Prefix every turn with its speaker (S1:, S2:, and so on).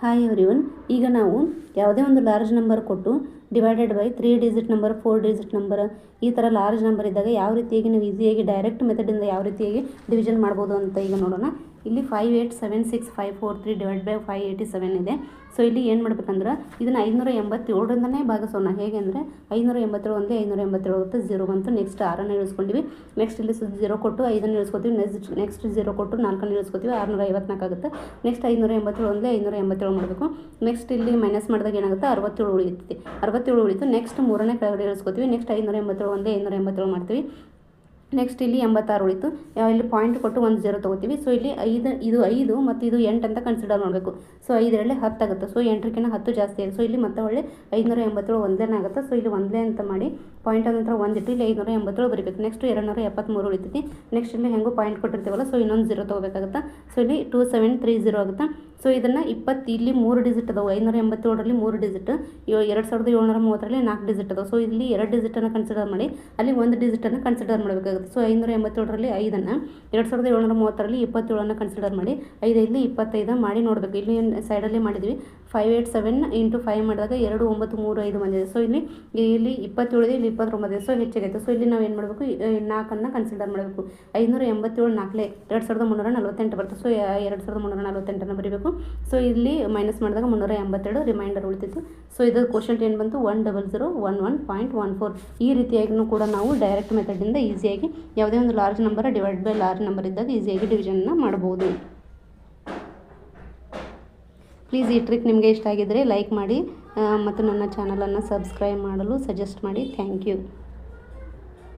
S1: Hi everyone. ಈಗ ನಾವು ಯಾವುದೇ ಒಂದು ಲಾರ್ಜ್ ನಂಬರ್ ಕೊಟ್ಟು divided by 3 digit number 4 digit number ಈ ಥರ ಲಾರ್ಜ್ ನಂಬರ್ ಇದ್ದಾಗ ಯಾವ ರೀತಿಯಾಗಿ ನೀವು ಈಸಿಯಾಗಿ ಡೈರೆಕ್ಟ್ ಮೆಥಡಿಂದ ಯಾವ ರೀತಿಯಾಗಿ ಡಿವಿಷನ್ ಮಾಡ್ಬೋದು ಅಂತ ಈಗ ನೋಡೋಣ. ಇಲ್ಲಿ 5876543 ಡಿವೈಡ್ ಬೈ 587 ಇದೆ. ಸೊ ಇಲ್ಲಿ ಏನು ಮಾಡ್ಬೇಕಂದ್ರೆ ಇದನ್ನು 587ರಿಂದನೇ ಭಾಗಿಸೋಣ. ಹೇಗೆ ಅಂದರೆ 587 ಒಂದೇ 587 ಆಗುತ್ತೆ, 0 ಬಂತು. ನೆಕ್ಸ್ಟ್ 6ಅನ್ನು ಇಳಿಸ್ಕೊಂಡಿವಿ. ನೆಕ್ಸ್ಟ್ ಇಲ್ಲಿ 0 ಕೊಟ್ಟು 5ಅನ್ನು ಇಳಿಸ್ಕೊತೀವಿ. ನೆಕ್ಸ್ಟ್ 0 ಕೊಟ್ಟು 4ಅನ್ನು ಇಳಿಸ್ಕೊತೀವಿ, 654 ಆಗುತ್ತೆ. ನೆಕ್ಸ್ಟ್ 587 ಒಂದೇ 587 ಮಾಡಬೇಕು. ನೆಕ್ಸ್ಟ್ ಇಲ್ಲಿ ಮೈನಸ್ ಮಾಡಿದಾಗ ಏನಾಗುತ್ತೆ, 67 ಉಳಿಯುತ್ತೆ. 67 ಉಳಿತು. ನೆಕ್ಸ್ಟ್ 3ನೇ ಕೆಳಗಡೆ ಇಳಿಸ್ಕೊತೀವಿ. ನೆಕ್ಸ್ಟ್ 587 ಒಂದೇ 587 ಮಾಡ್ತೀವಿ. ನೆಕ್ಸ್ಟ್ ಇಲ್ಲಿ 86 ಉಳಿತು. ಇಲ್ಲಿ ಪಾಯಿಂಟ್ ಕೊಟ್ಟು 1 0 ತೊಗೋತೀವಿ. ಸೊ ಇಲ್ಲಿ ಇದು 5 ಮತ್ತು ಇದು 8 ಅಂತ ಕನ್ಸಿಡರ್ ಮಾಡಬೇಕು. ಸೊ 5 ರಲ್ಲಿ 10 ಆಗುತ್ತೆ. ಸೊ 8ಕ್ಕಿಂತ 10 ಜಾಸ್ತಿ ಇದೆ. ಸೊ ಇಲ್ಲಿ ಮತ್ತೆ ಒಳ್ಳೆ 587 ಒಂದೇನೇ ಆಗುತ್ತೆ. ಸೊ ಇಲ್ಲಿ ಒಂದೇ ಅಂತ ಮಾಡಿ ಪಾಯಿಂಟ್ ನಂತರ 1 ಇಟ್ಟು ಇಲ್ಲಿ 587 ಬರೀಬೇಕು. ನೆಕ್ಸ್ಟ್ 273 ಉಳಿತೈತಿ. ನೆಕ್ಸ್ಟ್ ಇಲ್ಲಿ ಹೆಂಗೂ ಪಾಯಿಂಟ್ ಕೊಟ್ಟಿರ್ತೀವಲ್ಲ, ಸೊ ಇನ್ನೊಂದು 0 ತೊಗೋಬೇಕಾಗುತ್ತೆ. ಸೊ ಇಲ್ಲಿ 2730 ಆಗುತ್ತೆ. ಸೊ ಇದನ್ನು ಇಲ್ಲಿ 3 ಡಿಜಿಟ್ ಅದಾವೆ. 587ರಲ್ಲಿ 3 ಡಿಜಿಟ್, 2730ರಲ್ಲಿ 4 ಡಿಜಿಟ್ ಅದಾವೆ. ಸೊ ಇಲ್ಲಿ 2 ಡಿಜಿಟನ್ನು ಕನ್ಸಿಡರ್ ಮಾಡಿ ಅಲ್ಲಿ 1 ಡಿಜಿಟನ್ನು ಕನ್ಸಿಡರ್ ಮಾಡಬೇಕಾಗುತ್ತೆ. ಸೊ 587ರಲ್ಲಿ 5ಅನ್ನು, 2730ರಲ್ಲಿ 27ಅನ್ನು ಕನ್ಸಿಡರ್ ಮಾಡಿ 5 25 ಮಾಡಿ ನೋಡಬೇಕು. ಇಲ್ಲಿ ಸೈಡಲ್ಲಿ ಮಾಡಿದ್ವಿ 587 ಇಂಟು 5 ಮಾಡಿದಾಗ 2935 ಬಂದಿದೆ. ಸೊ ಇಲ್ಲಿ 27 ಇಲ್ಲಿ 29. ಸೊ ಹೆಚ್ಚಾಗೈತೆ. ಸೊ ಇಲ್ಲಿ ನಾವು ಏನು ಮಾಡಬೇಕು, 4ಅನ್ನು ಕನ್ಸಿಡರ್ ಮಾಡಬೇಕು. 587 4 2348 ಬರುತ್ತೆ. ಸೊ 2348ಅನ್ನು ಬರೀಬೇಕು. ಸೊ ಇಲ್ಲಿ ಮೈನಸ್ ಮಾಡಿದಾಗ 382 ರಿಮೈಂಡರ್ ಉಳಿತಿತ್ತು. ಸೊ ಇದು ಕ್ವಶನ್ ಏನು ಬಂತು, 10011.14. ಈ ರೀತಿಯಾಗಿಯೂ ಕೂಡ ನಾವು ಡೈರೆಕ್ಟ್ ಮೆಥಡಿಂದ ಈಸಿಯಾಗಿ ಯಾವುದೇ ಒಂದು large number divide by large number ಇದ್ದಾಗ ಈಸಿಯಾಗಿ ಡಿವಿಷನ್ನ ಮಾಡ್ಬೋದು. ಪ್ಲೀಸ್ ಈ ಟ್ರಿಕ್ ನಿಮಗೆ ಇಷ್ಟ ಆಗಿದ್ದರೆ ಲೈಕ್ ಮಾಡಿ ಮತ್ತು ನನ್ನ ಚಾನಲನ್ನು ಸಬ್ಸ್ಕ್ರೈಬ್ ಮಾಡಲು ಸಜೆಸ್ಟ್ ಮಾಡಿ. Thank you.